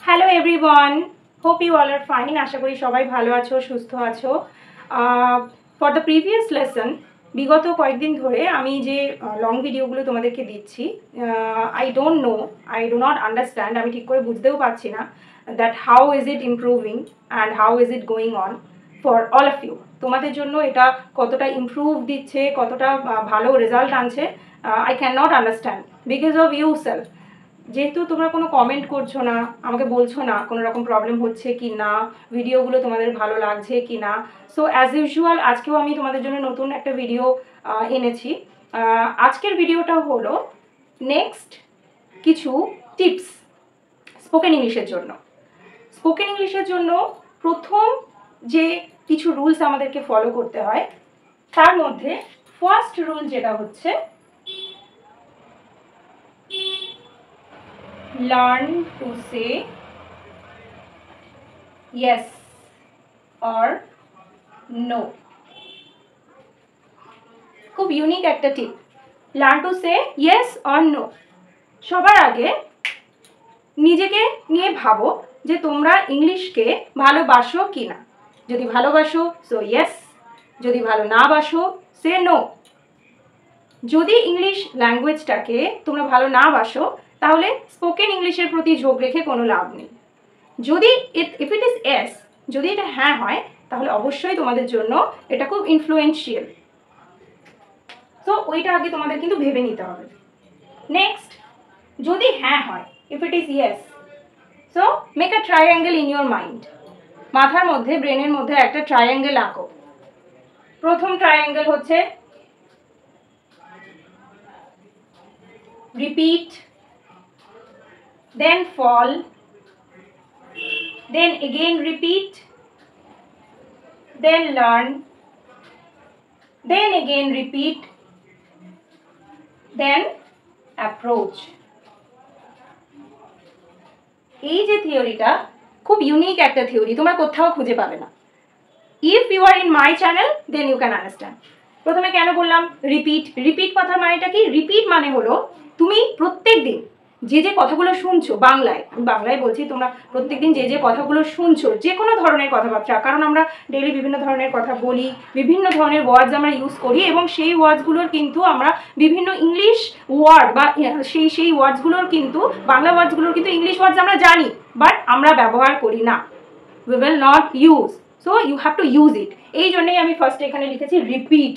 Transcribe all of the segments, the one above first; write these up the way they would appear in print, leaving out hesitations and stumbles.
Hello everyone, hope you all are fine. আশা করি সবাই ভালো আছো, সুস্থ আছো। ফর দ্য প্রিভিয়াস লেসন, বিগত কয়েকদিন ধরে আমি যে লং ভিডিওগুলো তোমাদেরকে দিচ্ছি, I don't know, I do not understand, আমি ঠিক করে বুঝতেও পারছি না that how is it improving and how is it going on for all of you. তোমাদের জন্য এটা কতটা ইমপ্রুভ দিচ্ছে, কতটা ভালো রেজাল্ট আনছে, I can not understand because of yourself. যেহেতু তোমরা কোনো কমেন্ট করছো না, আমাকে বলছো না কোনো রকম প্রবলেম হচ্ছে কি না, ভিডিওগুলো তোমাদের ভালো লাগছে কি না, সো অ্যাজ ইউজুয়াল আজকেও আমি তোমাদের জন্য নতুন একটা ভিডিও এনেছি। আজকের ভিডিওটা হলো নেক্সট কিছু টিপস স্পোকেন ইংলিশের জন্য। স্পোকেন ইংলিশের জন্য প্রথম যে কিছু রুলস আমাদেরকে ফলো করতে হয়, তার মধ্যে ফার্স্ট রুল যেটা হচ্ছে learn to say yes or no. খুব ইউনিক একটা tip, learn to say yes or no. সবার আগে নিজেকে নিয়ে ভাবো যে তোমরা ইংলিশকে ভালোবাসো কি না। যদি ভালোবাসো সো ইয়েস, যদি ভালো না বাসো সে নো। যদি ইংলিশ ল্যাঙ্গুয়েজটাকে তোমরা ভালো না বাসো তাহলে স্পোকেন ইংলিশের প্রতি ঝোঁক রেখে কোনো লাভ নেই। যদি ইফ ইট ইজ এস, যদি এটা হ্যাঁ হয় তাহলে অবশ্যই তোমাদের জন্য এটা খুব ইনফ্লুয়েন্সিয়াল। তো ওইটা আগে তোমাদের কিন্তু ভেবে নিতে হবে। নেক্সট, যদি হ্যাঁ হয়, if it is yes, so make a triangle in your mind. মাথার মধ্যে, ব্রেনের মধ্যে একটা ট্রায়াঙ্গেল আঁকো। প্রথম ট্রায়াঙ্গেল হচ্ছে repeat, then fall, then again repeat, then learn, then again repeat, then approach. এই যে থিওরিটা খুব ইউনিক একটা থিওরি, তোমরা কোথাও খুঁজে পাবে না। If you are in my channel then you can understand. প্রথমে কেন বললাম রিপিট? রিপিট কথার মানেটা কি? রিপিট মানে হলো তুমি প্রত্যেক দিন যে যে কথাগুলো শুনছো, বাংলায়, আমি বাংলায় বলছি, তোমরা প্রত্যেক দিন যে যে কথাগুলো শুনছো, যে কোনো ধরনের কথাবার্তা, কারণ আমরা ডেইলি বিভিন্ন ধরনের কথা বলি, বিভিন্ন ধরনের ওয়ার্ডস আমরা ইউজ করি, এবং সেই ওয়ার্ডসগুলোর কিন্তু আমরা বিভিন্ন ইংলিশ ওয়ার্ড বা সেই ওয়ার্ডসগুলোর কিন্তু, বাংলা ওয়ার্ডসগুলোর কিন্তু ইংলিশ ওয়ার্ডস আমরা জানি, বাট আমরা ব্যবহার করি না, we will not use. So you have to use it. এই জন্যই আমি ফার্স্টে এখানে লিখেছি রিপিট।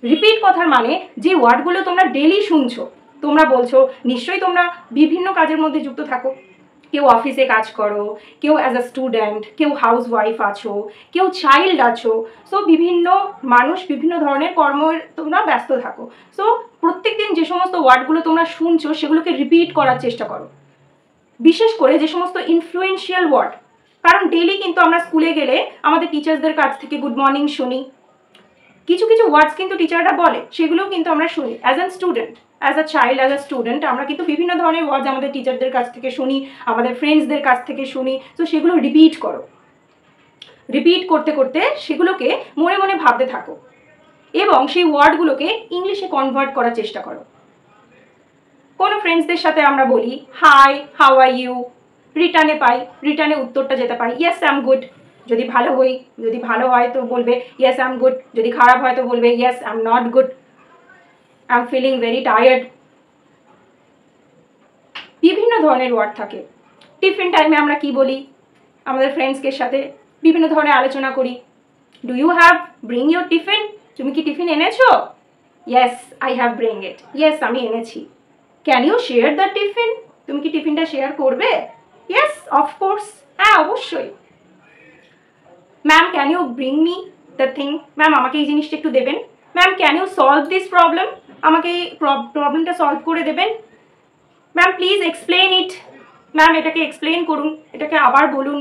রিপিট কথার মানে যে ওয়ার্ডগুলো তোমরা ডেইলি শুনছো, তোমরা বলছো, নিশ্চয়ই তোমরা বিভিন্ন কাজের মধ্যে যুক্ত থাকো, কেউ অফিসে কাজ করো, কেউ অ্যাজ আ স্টুডেন্ট, কেউ হাউস ওয়াইফ আছো, কেউ চাইল্ড আছো। সো বিভিন্ন মানুষ বিভিন্ন ধরনের কর্মের তোমরা ব্যস্ত থাকো। সো প্রত্যেক দিন যে সমস্ত ওয়ার্ডগুলো তোমরা শুনছো সেগুলোকে রিপিট করার চেষ্টা করো, বিশেষ করে যে সমস্ত ইনফ্লুয়েন্সিয়াল ওয়ার্ড। কারণ ডেইলি কিন্তু আমরা স্কুলে গেলে আমাদের টিচার্সদের কাছ থেকে গুড মর্নিং শুনি, কিছু কিছু ওয়ার্ডস কিন্তু টিচাররা বলে, সেগুলোও কিন্তু আমরা শুনি। As a student, as a child, as a student আমরা কিন্তু বিভিন্ন ধরনের ওয়ার্ডস আমাদের টিচারদের কাছ থেকে শুনি, আমাদের ফ্রেন্ডসদের কাছ থেকে শুনি। তো সেগুলো রিপিট করো, রিপিট করতে করতে সেগুলোকে মনে মনে ভাবতে থাকো এবং সেই ওয়ার্ডগুলোকে ইংলিশে কনভার্ট করার চেষ্টা করো। কোনো ফ্রেন্ডসদের সাথে আমরা বলি হাই, হাউ আর ইউ, রিটার্নে পাই, রিটার্নে উত্তরটা যেতে পাই ইয়েস আই এম গুড। যদি ভালো হই, যদি ভালো হয় তো বলবে ইয়েস আই এম গুড, যদি খারাপ হয় তো বলবে yes I am not good, I am feeling very tired. বিভিন্ন ধরনের ওয়ার্ড থাকে। টিফিন টাইমে আমরা কি বলি? আমাদের ফ্রেন্ডসকে সাথে বিভিন্ন ধরনের আলোচনা করি, do you have bring your tiffin? তুমি কি টিফিন এনেছো? Yes I have bring it, yes আমি এনেছি। Can you share the tiffin? তুমি কি টিফিনটা শেয়ার করবে? ইয়েস অফকোর্স, হ্যাঁ অবশ্যই। Ma'am can you bring me the thing? Ma'am আমাকে এই জিনিসটা একটু দেবেন। Ma'am can you solve this problem? আমাকে এই প্রবলেমটা সলভ করে দেবেন। Ma'am please explain it, ma'am এটাকে এক্সপ্লেন করুন, এটাকে আবার বলুন।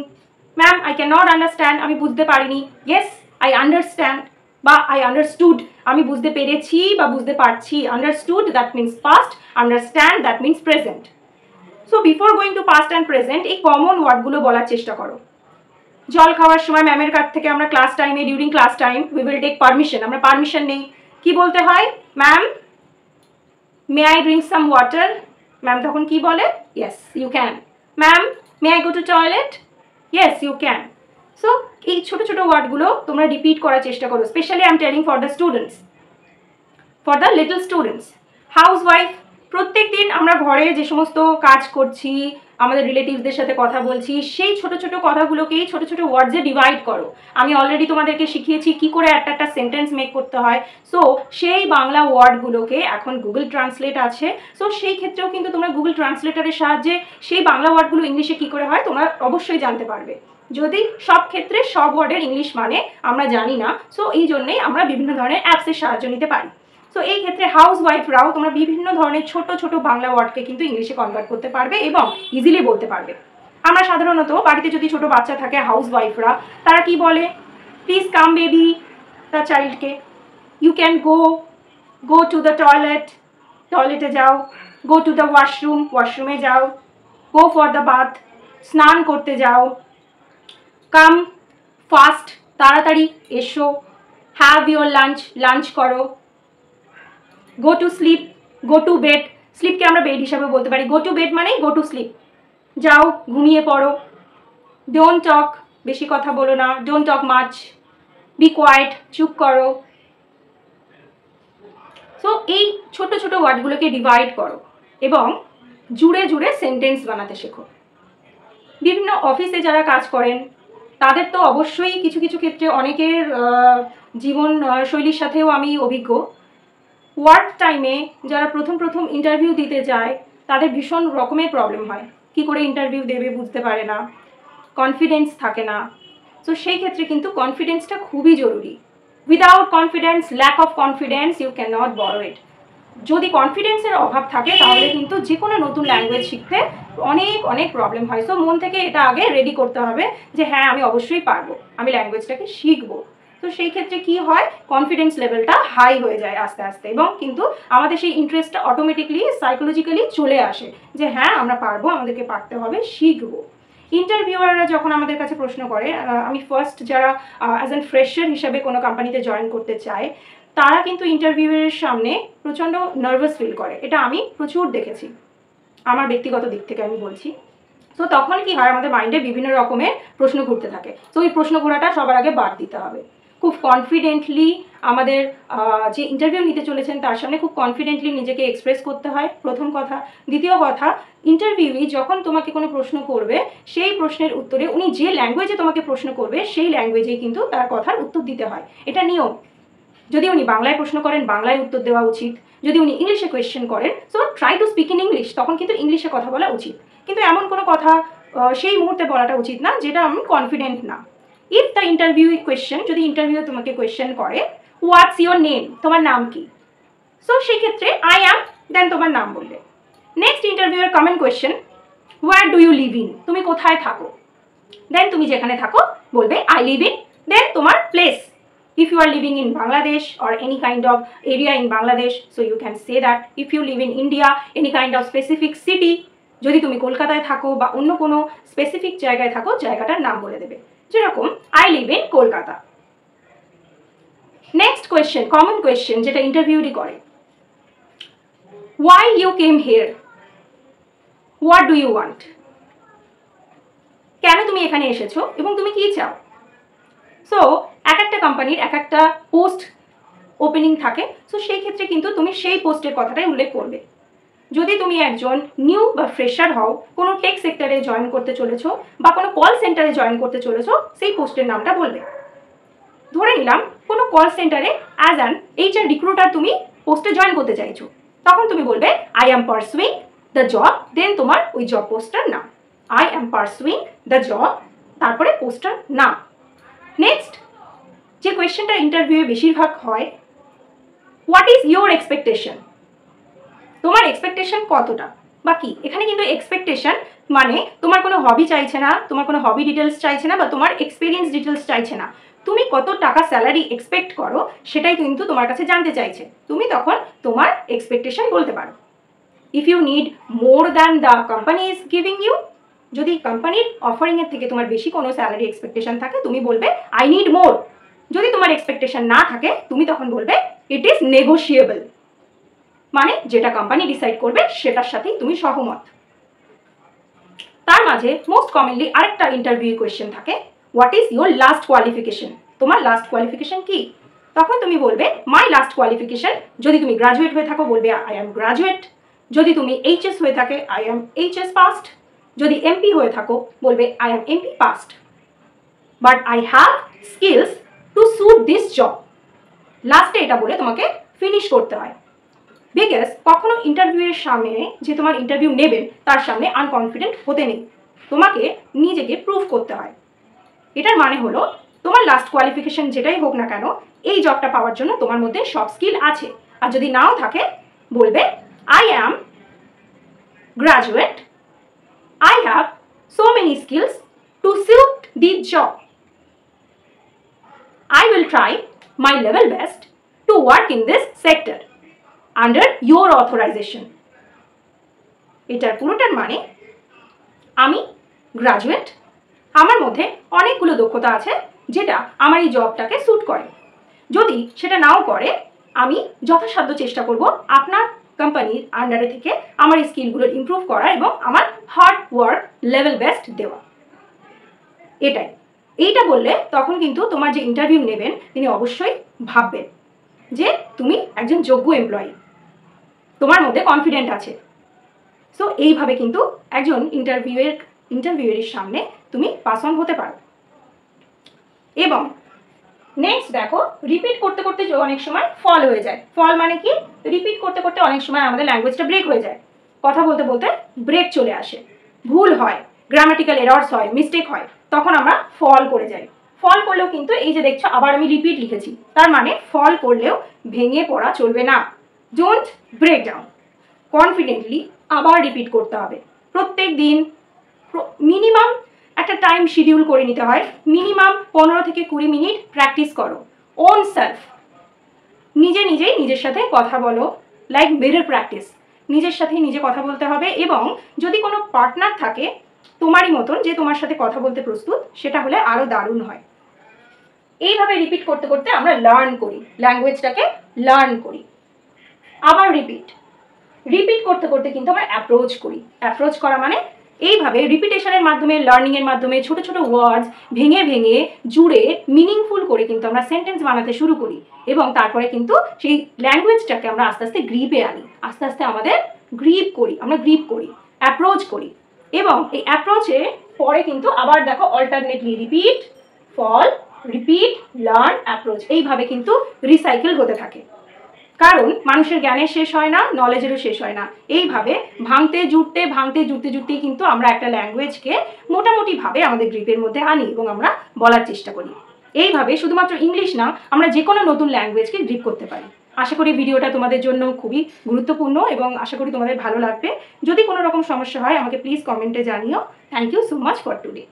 Ma'am I can not understand, আমি বুঝতে পারিনি। ইয়েস আই আন্ডারস্ট্যান্ড বা আই আন্ডারস্টুড, আমি বুঝতে পেরেছি বা বুঝতে পারছি। Understood that means past, understand that means present. So before going to past and present এই কমন ওয়ার্ডগুলো বলার চেষ্টা করো। জল খাওয়ার সময় ম্যামের কাছ থেকে আমরা ক্লাস টাইমে, during class time we will take permission, আমরা পারমিশন নেই, কি বলতে হয়? Ma'am may I drink some water? Ma'am তখন কি বলে? Yes you can. Ma'am may I go to toilet? Yes you can. So এই ছোটো ছোটো ওয়ার্ডগুলো তোমরা রিপিট করার চেষ্টা করো, specially I am telling for the students, for the little students. Housewife, প্রত্যেক দিন আমরা ঘরে যে সমস্ত কাজ করছি, আমাদের রিলেটিভসদের সাথে কথা বলছি, সেই ছোটো ছোটো কথাগুলোকেই ছোটো ছোটো ওয়ার্ডসে ডিভাইড করো। আমি অলরেডি তোমাদেরকে শিখিয়েছি কী করে একটা সেন্টেন্স মেক করতে হয়। সো সেই বাংলা ওয়ার্ডগুলোকে এখন গুগল ট্রান্সলেট আছে, সো সেই ক্ষেত্রেও কিন্তু তোমরা গুগল ট্রান্সলেটারের সাহায্যে সেই বাংলা ওয়ার্ডগুলো ইংলিশে কী করে হয় তোমরা অবশ্যই জানতে পারবে। যদি সব ক্ষেত্রে সব ওয়ার্ডের ইংলিশ মানে আমরা জানি না, সো এই জন্যেই আমরা বিভিন্ন ধরনের অ্যাপসের সাহায্য নিতে পারি। সো এই ক্ষেত্রে হাউসওয়াইফরাও তোমরা বিভিন্ন ধরনের ছোট ছোট বাংলা ওয়ার্ডকে কিন্তু ইংলিশে কনভার্ট করতে পারবে এবং ইজিলি বলতে পারবে। আমরা সাধারণত বাড়িতে যদি ছোট বাচ্চা থাকে, হাউসওয়াইফরা তারা কি বলে, প্লিজ কাম বেবি, তার চাইল্ডকে, you can go to the toilet, টয়লেটে যাও, গো টু দ্য ওয়াশরুম, ওয়াশরুমে যাও, গো ফর দ্য বাথ, স্নান করতে যাও, কাম ফাস্ট, তাড়াতাড়ি এসো, হ্যাভ ইউর লাঞ্চ, লাঞ্চ করো, go to sleep, go to bed, স্লিপকে আমরা বেড হিসাবে বলতে পারি, গো টু বেড মানে গো টু স্লিপ, যাও ঘুমিয়ে পড়ো, ডোন্ট টক, বেশি কথা বলো না, don't talk much, be quiet, চুপ করো। সো এই ছোট ছোট ওয়ার্ডগুলোকে ডিভাইড করো এবং জুড়ে জুড়ে সেন্টেন্স বানাতে শেখো। বিভিন্ন অফিসে যারা কাজ করেন তাদের তো অবশ্যই কিছু কিছু ক্ষেত্রে অনেকের জীবন শৈলীর সাথেও আমি অভিজ্ঞ। ওয়ার্ক টাইমে যারা প্রথম প্রথম ইন্টারভিউ দিতে যায় তাদের ভীষণ রকমের প্রবলেম হয়, কি করে ইন্টারভিউ দেবে বুঝতে পারে না, কনফিডেন্স থাকে না। সো সেই ক্ষেত্রে কিন্তু কনফিডেন্সটা খুবই জরুরি। Without confidence, lack of confidence, you can not borrow it. যদি কনফিডেন্সের অভাব থাকে তাহলে কিন্তু যে কোনো নতুন ল্যাঙ্গুয়েজ শিখতে অনেক অনেক প্রবলেম হয়। সো মন থেকে এটা আগে রেডি করতে হবে যে হ্যাঁ আমি অবশ্যই পারবো, আমি ল্যাঙ্গুয়েজটাকে শিখবো। তো সেই ক্ষেত্রে কি হয়, কনফিডেন্স লেভেলটা হাই হয়ে যায় আস্তে আস্তে এবং কিন্তু আমাদের সেই ইন্টারেস্টটা অটোমেটিকলি সাইকোলজিক্যালি চলে আসে যে হ্যাঁ আমরা পারবো, আমাদেরকে পারতে হবে, শিখবো। ইন্টারভিউয়াররা যখন আমাদের কাছে প্রশ্ন করে, আমি ফার্স্ট যারা অ্যাজ অ্যান ফ্রেশার হিসাবে কোনো কোম্পানিতে জয়েন করতে চায় তারা কিন্তু ইন্টারভিউয়ের সামনে প্রচণ্ড নার্ভাস ফিল করে, এটা আমি প্রচুর দেখেছি, আমার ব্যক্তিগত দিক থেকে আমি বলছি। তো তখন কি হয়, আমাদের মাইন্ডে বিভিন্ন রকমের প্রশ্ন ঘুরতে থাকে। তো এই প্রশ্ন ঘোরাটা সবার আগে বাদ দিতে হবে। খুব কনফিডেন্টলি আমাদের যে ইন্টারভিউ নিতে চলেছেন তার সামনে খুব কনফিডেন্টলি নিজেকে এক্সপ্রেস করতে হয়, প্রথম কথা। দ্বিতীয় কথা, ইন্টারভিউই যখন তোমাকে কোনো প্রশ্ন করবে সেই প্রশ্নের উত্তরে উনি যে ল্যাঙ্গুয়েজে তোমাকে প্রশ্ন করবে সেই ল্যাঙ্গুয়েজেই কিন্তু তার কথার উত্তর দিতে হয়, এটা নিয়ম। যদি উনি বাংলায় প্রশ্ন করেন বাংলায় উত্তর দেওয়া উচিত, যদি উনি ইংলিশে কোয়েশ্চেন করেন so try to speak in English, তখন কিন্তু ইংলিশে কথা বলা উচিত। কিন্তু এমন কোনো কথা সেই মুহূর্তে বলাটা উচিত না যেটা আমি কনফিডেন্ট না। ইফ দ্য ইন্টারভিউ কোয়েশ্চেন, যদি ইন্টারভিউ তোমাকে কোয়েশ্চেন করে হোয়াটস ইউর নেম, তোমার নাম কি, সো সেই ক্ষেত্রে আই অ্যাম, দেন তোমার নাম বললে। নেক্সট ইন্টারভিউয়ের common question, where do you live in, তুমি কোথায় থাকো, দেন তুমি যেখানে থাকো বলবে আই লিভ ইন, দেন তোমার place. If you are living in Bangladesh or any kind of area in Bangladesh, so you can say that. If you live in India, any kind of specific city, যদি তুমি কলকাতায় থাকো বা অন্য কোনো specific জায়গায় থাকো জায়গাটার নাম বলে দেবে, যেরকম I live in Kolkata. Next question, common question যেটা ইন্টারভিউরই করে, why you came here, what do you want, কেন তুমি এখানে এসেছো এবং তুমি কি চাও। সো এক একটা কোম্পানির এক একটা পোস্ট ওপেনিং থাকে, সো সেই ক্ষেত্রে কিন্তু তুমি সেই পোস্টের কথাটাই উল্লেখ করবে। যদি তুমি একজন নিউ বা ফ্রেশার হও, কোনো টেক সেক্টরে জয়েন করতে চলেছো বা কোনো কল সেন্টারে জয়েন করতে চলেছো, সেই পোস্টের নামটা বলবে। ধরে নিলাম কোনো কল সেন্টারে অ্যাজ অ্যান HR রিক্রুটার তুমি পোস্টে জয়েন করতে চাইছো, তখন তুমি বলবে I am pursuing the job, then তোমার ওই জব পোস্টটার নাম, I am pursuing the job, তারপরে পোস্টটার নাম। নেক্সট যে কোয়েশ্চেনটা ইন্টারভিউয়ে বেশিরভাগ হয়, হোয়াট ইজ ইউর এক্সপেকটেশন, তোমার এক্সপেকটেশন কতটা বা কি। এখানে কিন্তু এক্সপেকটেশন মানে তোমার কোনো হবি চাইছে না, তোমার কোনো হবি ডিটেলস চাইছে না বা তোমার এক্সপিরিয়েন্স ডিটেলস চাইছে না, তুমি কত টাকা স্যালারি এক্সপেক্ট করো সেটাই কিন্তু তোমার কাছে জানতে চাইছে। তুমি তখন তোমার এক্সপেকটেশন বলতে পারো। If you need more than the company is giving you, যদি কোম্পানির অফারিংয়ের থেকে তোমার বেশি কোনো স্যালারি এক্সপেকটেশন থাকে তুমি বলবে আই নিড মোর। যদি তোমার এক্সপেকটেশন না থাকে তুমি তখন বলবে ইট ইজ নেগোশিয়েবল, মানে যেটা কোম্পানি ডিসাইড করবে সেটার সাথেই তুমি সহমত। তার মাঝে মোস্ট কমনলি আরেকটা ইন্টারভিউ কোয়েশ্চেন থাকে, what is your last qualification, তোমার লাস্ট কোয়ালিফিকেশন কি? তখন তুমি বলবে মাই লাস্ট কোয়ালিফিকেশন, যদি তুমি গ্রাজুয়েট হয়ে থাকো বলবে আই অ্যাম গ্রাজুয়েট, যদি তুমি এইচএস হয়ে থাকে আই অ্যাম এইচএস পাস্ট, যদি এমপি হয়ে থাকো বলবে I am MP passed, but I have skills to suit this job. লাস্টে এটা বলে তোমাকে ফিনিশ করতে হয়। বিকজ কখনো ইন্টারভিউয়ের সামনে যে তোমার ইন্টারভিউ নেবেন তার সামনে আনকনফিডেন্ট হতে নেই, তোমাকে নিজেকে প্রুভ করতে হয়। এটার মানে হলো তোমার লাস্ট কোয়ালিফিকেশন যেটাই হোক না কেন, এই জবটা পাওয়ার জন্য তোমার মধ্যে সব স্কিল আছে। আর যদি নাও থাকে বলবে I am graduate, I have so many skills to suit this job, I will try my level best to work in this sector under your authorization. এটার পুরোটার মানে আমি গ্রাজুয়েট, আমার মধ্যে অনেকগুলো দক্ষতা আছে যেটা আমার এই জবটাকে স্যুট করে। যদি সেটা নাও করে আমি যথাসাধ্য চেষ্টা করব আপনার কোম্পানির আন্ডারে থেকে আমার এই স্কিলগুলো ইমপ্রুভ করা এবং আমার হার্ড ওয়ার্ক লেভেল বেস্ট দেওয়া। এটাই, এইটা বললে তখন কিন্তু তোমার যে ইন্টারভিউ নেবেন তিনি অবশ্যই ভাববেন যে তুমি একজন যোগ্য এমপ্লয়ি, তোমার মধ্যে কনফিডেন্ট আছে। সো এইভাবে কিন্তু একজন ইন্টারভিউয়ের সামনে তুমি পাস অন হতে পারো। এবং নেক্সট দেখো, রিপিট করতে করতে অনেক সময় ফল হয়ে যায়। ফল মানে কি? রিপিট করতে করতে অনেক সময় আমাদের ল্যাঙ্গুয়েজটা ব্রেক হয়ে যায়, কথা বলতে বলতে ব্রেক চলে আসে, ভুল হয়, গ্রামাটিক্যাল এরর্স হয়, মিস্টেক হয়, তখন আমরা ফল করে যাই। ফল করলেও কিন্তু এই যে দেখছো আবার আমি রিপিট লিখেছি, তার মানে ফল করলেও ভেঙে পড়া চলবে না। ডোন্ট ব্রেক ডাউন, কনফিডেন্টলি আবার রিপিট করতে হবে। প্রত্যেক দিন মিনিমাম একটা টাইম শিডিউল করে নিতে হয়, মিনিমাম 15 থেকে 20 মিনিট প্র্যাকটিস করো। ওন সেলফ, নিজেই নিজের সাথে কথা বলো, লাইক মিরর প্র্যাকটিস, নিজের সাথে নিজে কথা বলতে হবে। এবং যদি কোনো পার্টনার থাকে তোমারই মতন যে তোমার সাথে কথা বলতে প্রস্তুত, সেটা হলে আরও দারুণ হয়। এইভাবে রিপিট করতে করতে আমরা লার্ন করি, ল্যাঙ্গুয়েজটাকে লার্ন করি। আবার রিপিট করতে করতে কিন্তু আমরা অ্যাপ্রোচ করি। অ্যাপ্রোচ করা মানে এইভাবে রিপিটেশনের মাধ্যমে, লার্নিংয়ের মাধ্যমে ছোট ছোট ওয়ার্ডস ভেঙে ভেঙে জুড়ে মিনিংফুল করে কিন্তু আমরা সেন্টেন্স বানাতে শুরু করি। এবং তারপরে কিন্তু সেই ল্যাঙ্গুয়েজটাকে আমরা আস্তে আস্তে গ্রিপে আনি, আস্তে আস্তে আমরা গ্রিপ করি, অ্যাপ্রোচ করি। এবং এই অ্যাপ্রোচে পরে কিন্তু আবার দেখো অল্টারনেটলি রিপিট, ফল, রিপিট, লার্ন, অ্যাপ্রোচ, এইভাবে কিন্তু রিসাইকেল হতে থাকে। কারণ মানুষের জ্ঞানের শেষ হয় না, নলেজেরও শেষ হয় না। এইভাবে ভাঙতে জুড়তেই কিন্তু আমরা একটা ল্যাঙ্গুয়েজকে মোটামুটিভাবে আমাদের গ্রিপের মধ্যে আনি এবং আমরা বলার চেষ্টা করি। এইভাবে শুধুমাত্র ইংলিশ না, আমরা যে কোনো নতুন ল্যাঙ্গুয়েজকে গ্রিপ করতে পারি। আশা করি ভিডিওটা তোমাদের জন্য খুবই গুরুত্বপূর্ণ এবং আশা করি তোমাদের ভালো লাগবে। যদি কোনো রকম সমস্যা হয় আমাকে প্লিজ কমেন্টে জানিও। Thank you so much for today.